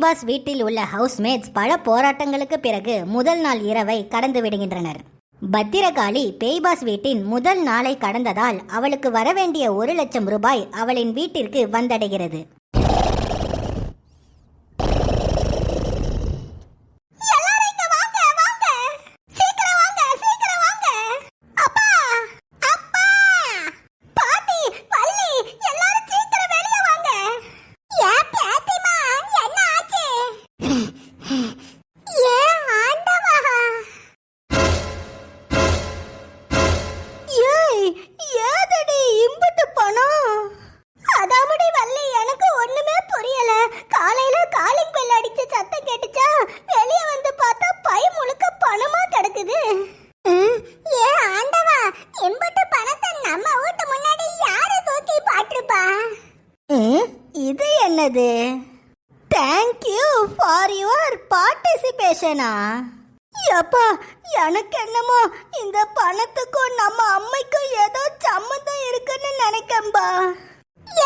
பேய்பாஸ் வீட்டில் உள்ள ஹவுஸ்மேட்ஸ் பல போராட்டங்களுக்கு பிறகு முதல் நாள் இரவை கடந்து விடுகின்றனர். பத்திரகாளி பேய்பாஸ் வீட்டின் முதல் நாளை கடந்ததால் அவளுக்கு வரவேண்டிய 1,00,000 ரூபாய் அவளின் வீட்டிற்கு வந்தடைகிறது. இது என்னது? தேங்க் யூ ஃபார் யுவர் பார்ட்டிசிபேஷனா? அப்பா, எனக்கு என்னமோ இந்த பணத்துக்கும் நம்ம அம்மைக்கும் ஏதோ சம்மந்தம் இருக்குன்னு நினைக்கம்பா.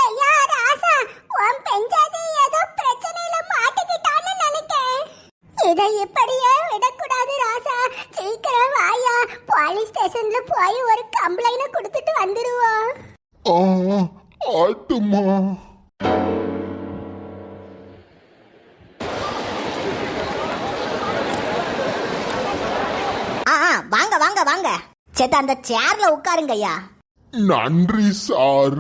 ஏயா ராசா, உன் பெஞ்சாதி ஏதோ பிரச்சனையில மாட்டிக்கிட்டான்னு நினைக்கேன். இதை இப்படியே விடக்கூடாது ராசா. சீக்கிரம் வாயா, போலீஸ் ஸ்டேஷன்ல போய் ஒரு கம்ப்ளைண்ட் கொடுத்துட்டு வந்துருவோம். ஆட்டுமா. வாங்க வாங்க வாங்க, சேத்த அந்த சேர்ல உட்காருங்க ஐயா. நன்றி சார்.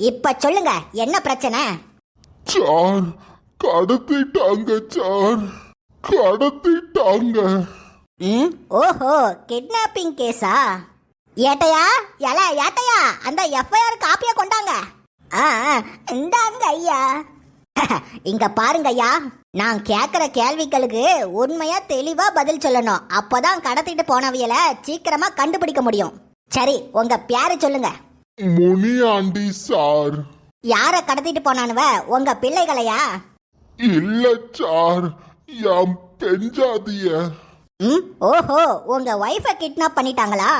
இப்ப சொல்லுங்க, என்ன பிரச்சனை? சார், கடத்திட்டாங்க சார், கடத்திட்டாங்க. ஓஹோ, கிட்னாப்பிங் கேஸா? ஏட்டையா ஏட்டையா, அந்த எஃப்ஐஆர் காப்பிய கொண்டாங்க. இந்தாங்க ஐயா. இங்க பாருங்க ஐயா, நான் கேக்குற கேள்விகளுக்கு உண்மையா தெளிவா பதில் சொல்லணும். அப்பதான் கடத்திட்டு போனவியல சீக்கிரமா கண்டுபிடிக்க முடியும். சரி, உங்க பேரு சொல்லுங்க. முனியாண்டி சார். யார கடத்திட்டு போனானுவ? உங்க பிள்ளைகளையா? இல்ல சார், என் பெஞ்சாதிய. ஓஹோ, உங்க வைஃப கிட்னாப் பண்ணிட்டாங்களா?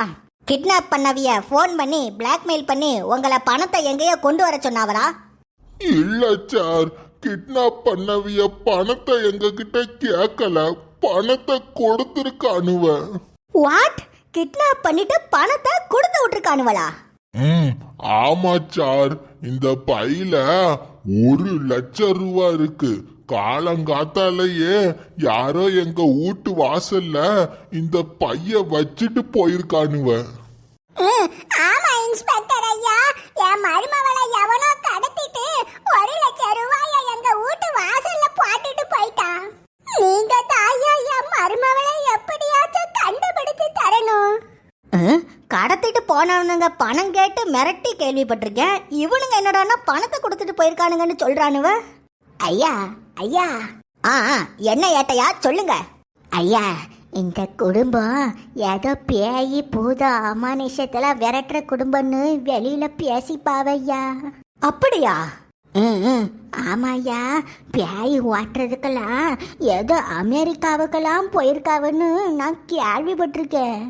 கிட்னாப் பண்ணவிய போன் பண்ணி பிளாக்மெயில் பண்ணி உங்களை பணத்தை எங்கேயோ கொண்டு வர சொன்னாவரா? இல்ல சார், கிட்னாப் பண்ணவிய பணத்தை எங்க கிட்ட கேட்கல, பணத்தை கொடுத்துருக்கானுவ. வாட்? கிட்னாப் பண்ணிட்டு பணத்தை கொடுத்து விட்டுருக்கானுவலா? ஆமா சார், இந்த பையில 1,00,000 ரூபா இருக்கு. காலங்காத்தாலேயே யாரோ எங்க வீட்டு வாசல்ல இந்த பைய வச்சுட்டு போயிருக்கானுவ. ஆமா இன்ஸ்பெக்டர் ஐயா, என் மருமவளை எவனோ கடத்திட்டு 1,00,000 ரூபாயை எங்க வீட்டு வாசல்ல போட்டுட்டு போயிட்டான். நீங்க தாயா என் மருமவளை எப்படியாச்சும் கண்டுபிடிச்சு தரணும். கடத்திட்டு போனவனுங்க பணம் கேட்டு மிரட்டி கேள்விப்பட்டிருக்கேன். இவனுங்க என்னடான்னா பணத்தை கொடுத்துட்டு போயிருக்கானுங்கன்னு சொல்றானுவ. ஐயா ஐயா. என்ன ஏட்டையா, சொல்லுங்க ஐயா. இந்த குடும்பம் ஏதோ பேயி பூதம் அமானுஷத்துல விரட்டுற குடும்பம்னு வெளியில பேசிப்பாவையா. அப்படியா? ஆமாய்யா, பேய் ஓட்டுறதுக்கெல்லாம் ஏதோ அமெரிக்காவுக்கெல்லாம் போயிருக்காவன்னு நான் கேள்விப்பட்டிருக்கேன்.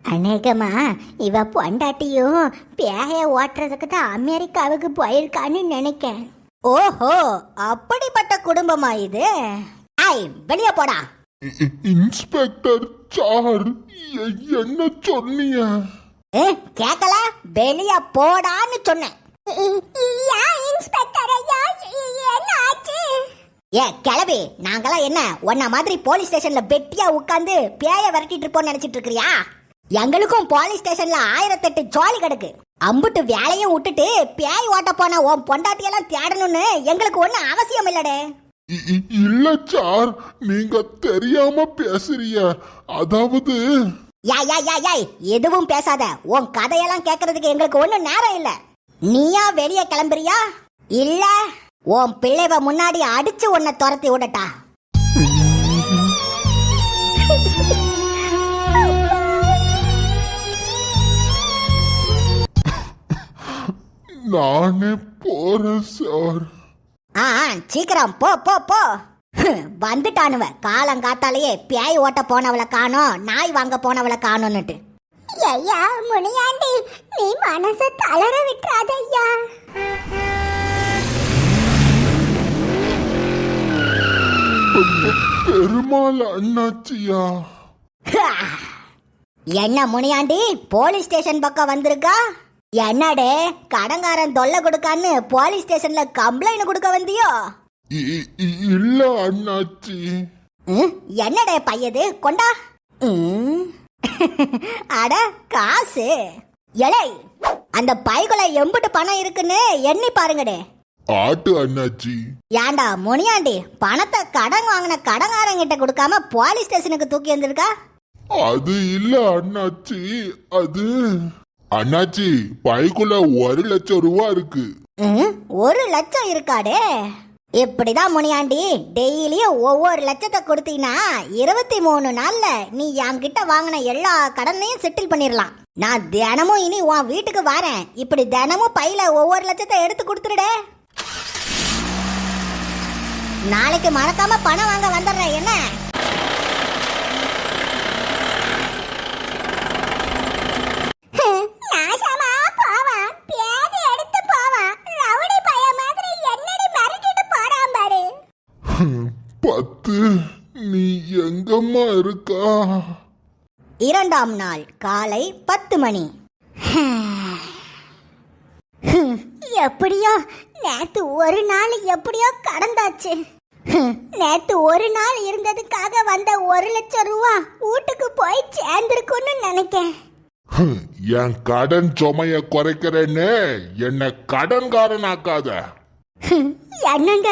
அநேகமா இவ பொண்டாட்டியும் பேய ஓட்டுறதுக்கு தான் அமெரிக்காவுக்கு போயிருக்கான்னு நினைக்கேன். ஓஹோ, அப்படிப்பட்ட குடும்பமா இது? வெளிய போடா. இன்ஸ்பெக்டர் சார், என்ன சொன்னீங்க? கேக்கல? வெளிய போடான்னு சொன்னேன். கிளவி, நாங்களாம் என்ன உன்ன மாதிரி போலீஸ் ஸ்டேஷன்ல வெட்டியா உட்கார்ந்து பேய விரட்டிட்டு இருப்போம் நினைச்சிட்டு இருக்கிறியா? எங்களுக்கும் போலீஸ் ஸ்டேஷன்ல 1008 ஜாலி கிடக்கு. அம்புட்டு வேலையும் விட்டுட்டு பேய் ஓட்ட போன உன் பொண்டாட்டியெல்லாம் தேடணும்னு எங்களுக்கு ஒன்னும் அவசியம் இல்லடே. இல்ல சார், நீங்க தெரியாம பேசுறீங்க. அதாவது எதுவும் பேசாத. உன் கதையெல்லாம் கேட்கறதுக்கு எங்களுக்கு ஒன்னும் நேரம் இல்ல. நீயா வெளியே கிளம்புறியா இல்ல உன் பிள்ளைவ முன்னாடி அடிச்சு உன்னை துரத்தி விடட்டா? நானே போறேன் சார். சீக்கிரம் போ போ போ. வந்துட்டானுவ காலங்காத்தாலேயே பேய் ஓட்ட போனவளை காணோம், நாய் வாங்க போனவளை காணோன்னுட்டு. ஐயா முனியாண்டி, நீ மனசை தளர விட்டுறாத ஐயா. பெருமாள் அண்ணாச்சியா? என்ன முனியாண்டி போலீஸ் ஸ்டேஷன் பக்கம் வந்திருக்கா? என்னடே கடங்காரன் தொல்லை கொடுக்கான்னு போலீஸ் ஸ்டேஷன்ல கம்ப்ளைண்ட் கொடுக்க வந்தியோ? இல்ல அண்ணாச்சி. என்னடே பையது கொண்டா. அட காசு. எலை அந்த பைக்குள்ள எம்புட்டு பணம் இருக்குன்னு எண்ணி பாருங்கடே. ஆட்டு அண்ணாச்சி. ஏண்டா முனியாண்டி பணத்தை கடன் வாங்கின கடங்காரங்கிட்ட கொடுக்காம போலீஸ் ஸ்டேஷனுக்கு தூக்கி வந்திருக்கா? அது இல்ல அண்ணாச்சி, அது அண்ணாச்சி பைக்குள்ள 1,00,000 ரூபா இருக்கு. 1,00,000 இருக்காடே. இப்படிதான் முனியாண்டி டெய்லியும் ஒவ்வொரு லட்சத்தை கொடுத்தீங்கன்னா 23 நாள்ல நீ என்கிட்ட வாங்கின எல்லா கடனையும் செட்டில் பண்ணிடலாம். நான் தினமும் இனி உன் வீட்டுக்கு வரேன். இப்படி தினமும் பையில ஒவ்வொரு லட்சத்தை எடுத்து கொடுத்துருடே. நாளைக்கு மறக்காம பணம் வாங்க வந்துடுறேன். என்ன பத்து நீ எங்கம்மா இருக்கா? 2ஆம் நாள் காலை 10 மணி. எப்படியோ நேத்து ஒரு நாள் எப்படியோ கடந்தாச்சு. நேத்து ஒரு நாள் இருந்ததுக்காக வந்த 1,00,000 ரூபா வீட்டுக்கு போய் சேர்ந்திருக்குன்னு நினைக்கேன். என் கடன் சுமைய குறைக்கிறேன்னு என்ன கடன்காரன் ஆக்காத. என்னங்க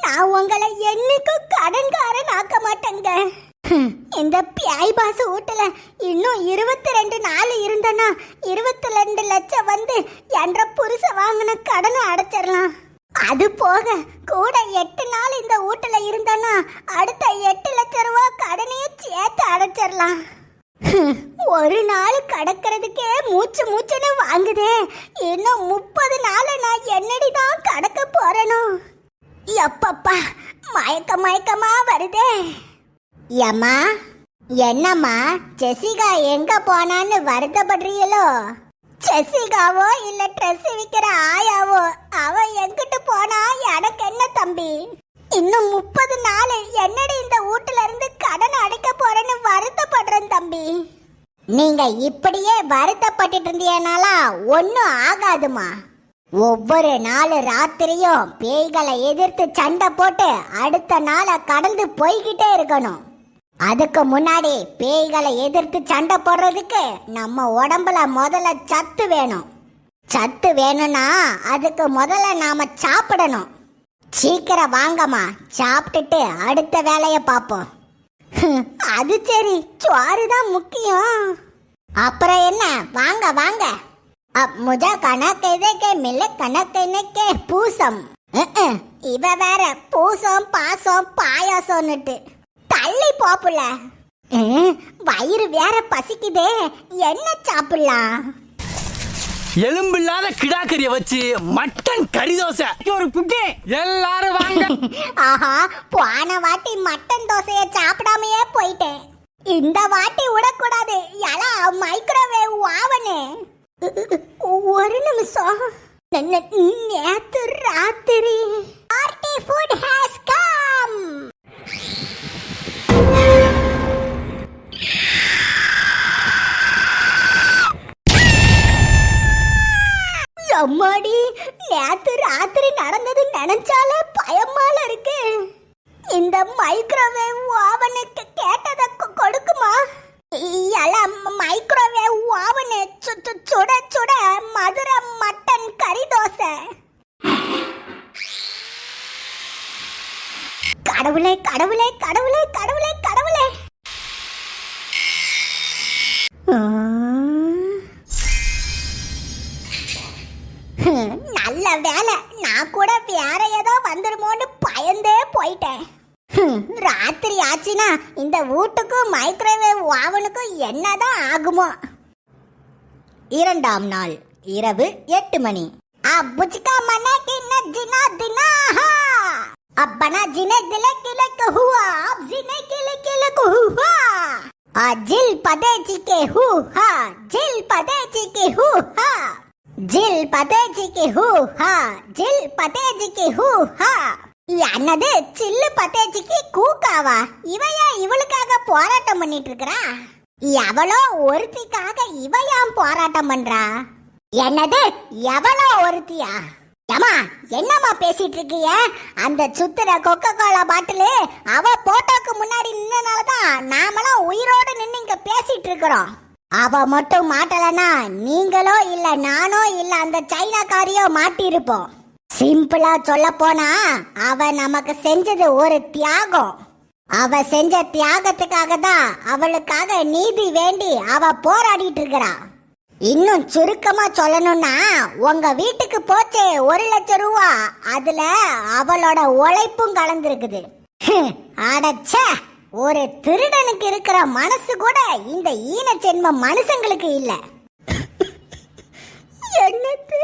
நான் உங்களை என்னைக்கும் கடன்காரன் ஆக்க மாட்டேங்க. இந்த பியாய் பாச வீட்டுல இன்னும் 22 நாள் இருந்தனா 22 லட்சம் வந்து என்ற புருஷ வாங்கின கடனை அடைச்சிடலாம். அது போக கூட 8 நாள் இந்த வீட்டுல இருந்தனா அடுத்த 8 லட்சம் ரூபா கடனையும் சேர்த்து அடைச்சிடலாம். ஒரு நாள் கடக்கிறதுக்கே மூச்சு மூச்சுன்னு வாங்குதே. இன்னும் 30 நாள் நான் என்னடிதான் கடக்க போறேனோ? எப்பப்பா மயக்கமா வருதே. ஏம்மா என்னம்மா ஜெசிகா எங்க போனான்னு வருத்தப்படுறீங்களோ? ஜெசிகாவோ இல்ல ட்ரெஸ் விக்கிற ஆயாவோ அவ எங்கிட்டு போனா எனக்கு என்ன தம்பி? இன்னும் 30 நாள் என்னடி இந்த வீட்டுல இருந்து கடன் அடைக்க போறேன்னு வருத்தப்படுறேன் தம்பி. நீங்க இப்படியே வருத்தப்பட்டு இருந்தீங்கனாலா ஒன்னும் ஆகாதுமா. ஒவ்வொரு நாள் ராத்திரியும் பேய்களை எதிர்த்து சண்டை போட்டு அடுத்த நாளை கடந்து போய்கிட்டே இருக்கணும். அதுக்கு முன்னாடி பேய்களை எதிர்த்து சண்டை போடுறதுக்கு நம்ம உடம்புல முதல்ல சத்து வேணும். சத்து வேணும்னா அதுக்கு முதல்ல நாம சாப்பிடணும். சீக்கிரம் வாங்கம்மா, சாப்பிட்டுட்டு அடுத்த வேலைய பார்ப்போம். அது சரி, சோறு தான் முக்கியம். அப்புறம் என்ன, வாங்க வாங்க. முஜா கணக்கு மில்ல கணக்கு பூசம். இவ வேற பூசம் பாசம் பாயாசம்னுட்டு தள்ளி போப்புல. வயிறு வேற பசிக்குதே, என்ன சாப்பிடலாம்? எலும்பில்லாத கிடாக்கறிய வச்சு மட்டன் கறி தோசை ஒரு குக்கி எல்லாரும் வாங்க. ஆஹா, போன வாட்டி மட்டன் தோசைய சாப்பிடாமையே போயிட்டேன். இந்த வாட்டி விடக்கூடாது. எலா மைக்ரோவேவ் ஆவனே. ஒரு நிமிஷம். நேத்து ராத்திரி பார்ட்டி ஃபுட் ஹஸ் கம். அம்மாடி, நேத்து ராத்திரி நடந்தது நினைச்சாலே பயமால இருக்கு. இந்த மைக்ரோவேவ் ஓவனுக்கு கேட்டதை கொடுக்குமா? மைக்ரோவேவ் ஓவனு சுட சுட மதுரை மட்டன் கறி தோசை. கடவுளே கடவுளே கடவுளே கடவுளே கடவுளே. நல்ல வேலை, நான் கூட வேற ஏதோ வந்துருமோன்னு பயந்தே போயிட்டேன். ராத்திரி ஆச்சுன்னா இந்த வீட்டுக்கும் மைக்ரோவேவ் ஓவனுக்கும் என்னதான் ஆகுமோ? 2ஆம் நாள் இரவு 8 மணி. அப்புச்சிகா மன கின ஜினா தினா ஹா அப்பனா ஜினே திலே கிலே குஹுவா அப் ஜினே கிலே கிலே குஹுவா ஜில் பதேஜி கே ஹூ ஹா ஜில் பதேஜி கே ஹூ ஹா ஜில் பதேஜி கே ஹூ ஹா ஜில் பதேஜி கே ஹூ ஹா. என்னது சில்லு பத்தேச்சிக்கு கூக்காவா? இவையா இவளுக்காக போராட்டம் பண்ணிட்டு இருக்கறா? எவளோ ஒருத்திக்காக இவ ஏன் போராட்டம் பண்றா? என்னது எவளோ ஒருத்தியா? ஏமா என்னம்மா பேசிட்டு இருக்கீங்க? அந்த சுத்துற கொக்கோ கோலா பாட்டிலு அவ போட்டோக்கு முன்னாடி நின்னனாலதான் நாமெல்லாம் உயிரோடு நின்னு இங்க பேசிட்டு இருக்கிறோம். அவ மட்டும் மாட்டலனா நீங்களோ இல்ல நானோ இல்ல அந்த சைனாக்காரியோ மாட்டிருப்போம். சிம்பிளா சொல்ல போனா அவ நமக்கு செஞ்சது ஒரு தியாகம். அவ செஞ்ச தியாகத்துக்காக தான் அவளுக்காக நீதி வேண்டி அவ போராடிட்டு இருக்கிறா. இன்னும் சுருக்கமா சொல்லணும்னா உங்க வீட்டுக்கு போச்சே 1 லட்சம் ரூபா, அதுல அவளோட உழைப்பும் கலந்துருக்குது. அடச்ச, ஒரு திருடனுக்கு இருக்கிற மனசு கூட இந்த ஈன ஜென்ம மனுஷங்களுக்கு இல்ல. என்னது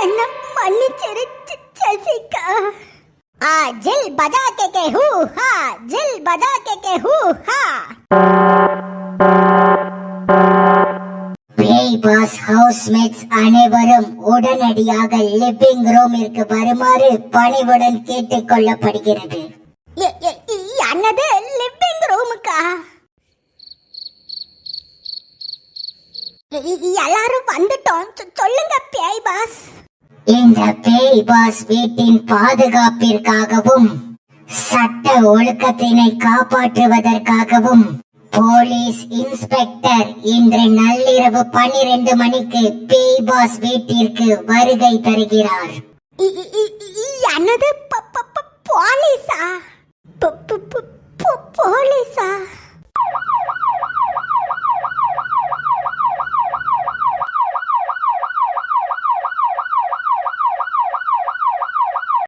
என்ன மன்னிச்சிரு ஜெசிகா. जिल बजा के हू हा, जिल बजा के हू हा. பேய் பாஸ் ஹவுஸ்மேட்ஸ் அனைவரும் உடனடியாக லிவிங் ரூமிற்கு வருமாறு பணிவுடன் கேட்டுக் கொள்ளப்படுகிறது. என்னது லிவிங் ரூமுக்கா? எல்லாரும் வந்துட்டோம், சொல்லுங்க பேய் பாஸ். இந்த பேய் பாஸ் வீட்டின் பாதுகாப்பிற்காகவும் சட்ட ஒழுக்கத்தினை காப்பாற்றுவதற்காகவும் போலீஸ் இன்ஸ்பெக்டர் இன்று நள்ளிரவு 12 மணிக்கு பேய் பாஸ் வீட்டிற்கு வருகை தருகிறார். என்னது